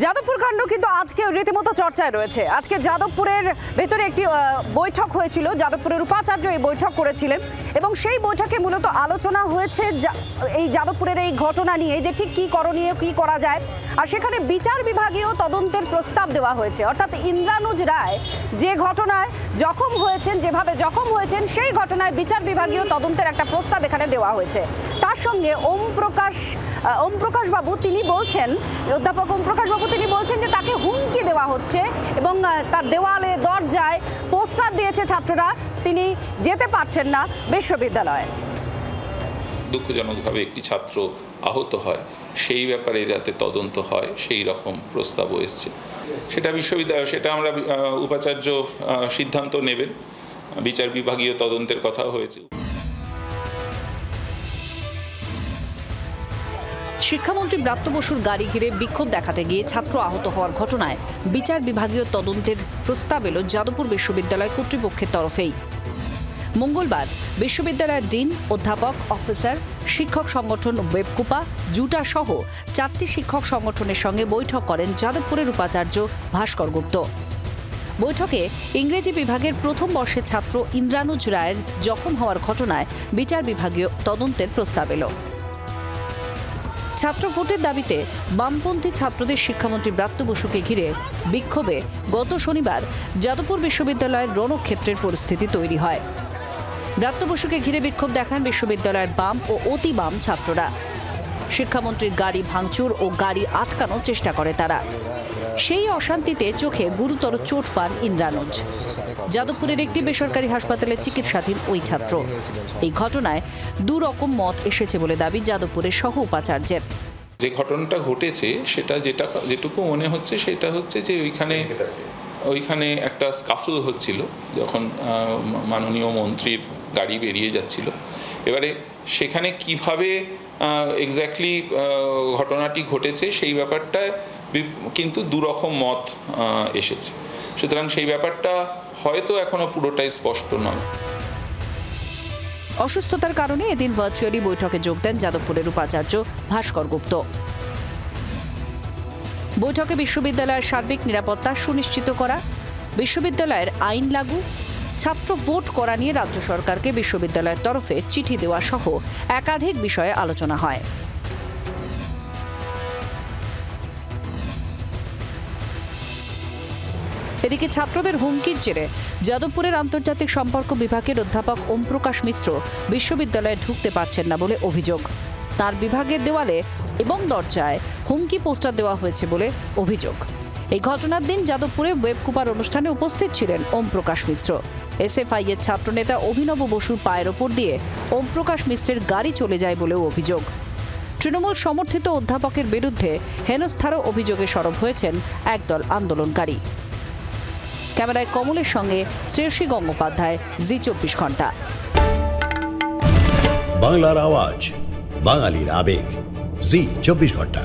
যাদবপুর কাণ্ড কিন্তু আজকে রীতিমতো চর্চায় রয়েছে। আজকে যাদবপুরের ভেতরে একটি বৈঠক হয়েছিল, যাদবপুরের উপাচার্য এই বৈঠক করেছিলেন এবং সেই বৈঠকে মূলত আলোচনা হয়েছে এই যাদবপুরের এই ঘটনা নিয়ে যে ঠিক কী করণীয়, কী করা যায়। আর সেখানে বিচার বিভাগীয় তদন্তের প্রস্তাব দেওয়া হয়েছে, অর্থাৎ ইন্দ্রানুজ রায় যে ঘটনায় জখম হয়েছেন, যেভাবে জখম হয়েছেন সেই ঘটনায় বিচার বিভাগীয় তদন্তের একটা প্রস্তাব এখানে দেওয়া হয়েছে। তার সঙ্গে ওম প্রকাশ বাবু তিনি বলছেন, অধ্যাপক ওম প্রকাশ বাবু তিনি বলছেন যে তাকে হুমকি দেওয়া হচ্ছে এবং তার দেওয়ালে দরজায় পোস্টার দিয়েছে ছাত্ররা, তিনি যেতে পারছেন না বিশ্ববিদ্যালয়ে। দুঃখজনকভাবে একটি ছাত্র আহত হয়, সেই ব্যাপারে যাতে তদন্ত হয় সেই রকম প্রস্তাবও এসছে। সেটা বিশ্ববিদ্যালয়, সেটা আমরা উপাচার্য সিদ্ধান্ত নেবেন। বিচার বিভাগীয় তদন্তের কথা হয়েছে। শিক্ষামন্ত্রী ব্রাত্য বসুর গাড়ি ঘিরে বিক্ষোভ দেখাতে গিয়ে ছাত্র আহত হওয়ার ঘটনায় বিচার বিভাগীয় তদন্তের প্রস্তাব এলো যাদবপুর বিশ্ববিদ্যালয় কর্তৃপক্ষের তরফেই। মঙ্গলবার বিশ্ববিদ্যালয়ের ডিন, অধ্যাপক, অফিসার, শিক্ষক সংগঠন ওয়েবকুপা, জুটা সহ 4টি শিক্ষক সংগঠনের সঙ্গে বৈঠক করেন যাদবপুরের উপাচার্য ভাস্কর গুপ্ত। বৈঠকে ইংরেজি বিভাগের প্রথম বর্ষের ছাত্র ইন্দ্রানুজ রায়ের জখম হওয়ার ঘটনায় বিচার বিভাগীয় তদন্তের প্রস্তাব এলো। ছাত্র ভোটের দাবিতে বামপন্থী ছাত্রদের শিক্ষামন্ত্রী ব্রাত্য বসুকে ঘিরে বিক্ষোভে গত শনিবার যাদবপুর বিশ্ববিদ্যালয়ের রণক্ষেত্রের পরিস্থিতি তৈরি হয়। ব্রাত্য বসুকে ঘিরে বিক্ষোভ দেখান বিশ্ববিদ্যালয়ের বাম ও অতি বাম ছাত্ররা। শিক্ষামন্ত্রীর গাড়ি ভাঙচুর ও গাড়ি আটকানোর চেষ্টা করে তারা। সেই অশান্তিতে চোখে গুরুতর চোট পান ইন্দ্রানুজ। যাদবপুরের একটি বেসরকারি হাসপাতালে চিকিৎসাধীন ওই ছাত্র। এই ঘটনায় দুরকম মত এসেছে বলে দাবি যাদবপুরের সহ উপাচার্যের। যে ঘটনাটা ঘটেছে সেটা যেটুকু মনে হচ্ছে সেটা হচ্ছে যে ওইখানে একটা স্কাফল হচ্ছিল যখন মাননীয় মন্ত্রীর গাড়ি বেরিয়ে যাচ্ছিল। এবারে সেখানে কিভাবে এক্স্যাক্টলি ঘটনাটি ঘটেছে সেই ব্যাপারটা কিন্তু দুরকম মত এসেছে। সুতরাং সেই ব্যাপারটা হয়তো এখনো পুরোটাই স্পষ্ট নয়। অসুস্থতার কারণে এদিন ভার্চুয়ালি বৈঠকে যোগ দেন যাদবপুরের উপাচার্য ভাস্কর গুপ্ত। বৈঠকে বিশ্ববিদ্যালয়ের সার্বিক নিরাপত্তা সুনিশ্চিত করা, বিশ্ববিদ্যালয়ের আইন লাগু, ছাত্র ভোট করা নিয়ে রাজ্য সরকারকে বিশ্ববিদ্যালয়ের তরফে চিঠি দেওয়া সহ একাধিক বিষয়ে আলোচনা হয়। এদিকে ছাত্রদের হুমকির জেরে যাদবপুরের আন্তর্জাতিক সম্পর্ক বিভাগের অধ্যাপক ওম প্রকাশ মিশ্র বিশ্ববিদ্যালয়ে ঢুকতে পারছেন না বলে অভিযোগ। তার বিভাগের দেওয়ালে এবং দরজায় হুমকি পোস্টার দেওয়া হয়েছে বলে অভিযোগ। এই ঘটনার দিন যাদবপুরে ওয়েবকুপার অনুষ্ঠানে উপস্থিত ছিলেন ওম প্রকাশ মিশ্র। এসএফআই এর ছাত্রনেতা অভিনব বসুর পায়ের ওপর দিয়ে ওম প্রকাশ মিশ্রের গাড়ি চলে যায় বলেও অভিযোগ। তৃণমূল সমর্থিত অধ্যাপকের বিরুদ্ধে হেনস্থারও অভিযোগে সরব হয়েছেন একদল আন্দোলনকারী। ক্যামেরায় কমলের সঙ্গে শ্রেয়সী গঙ্গোপাধ্যায়, জি 24 ঘন্টা। বাংলার আওয়াজ, বাঙালির আবেগ, জি 24 ঘন্টা।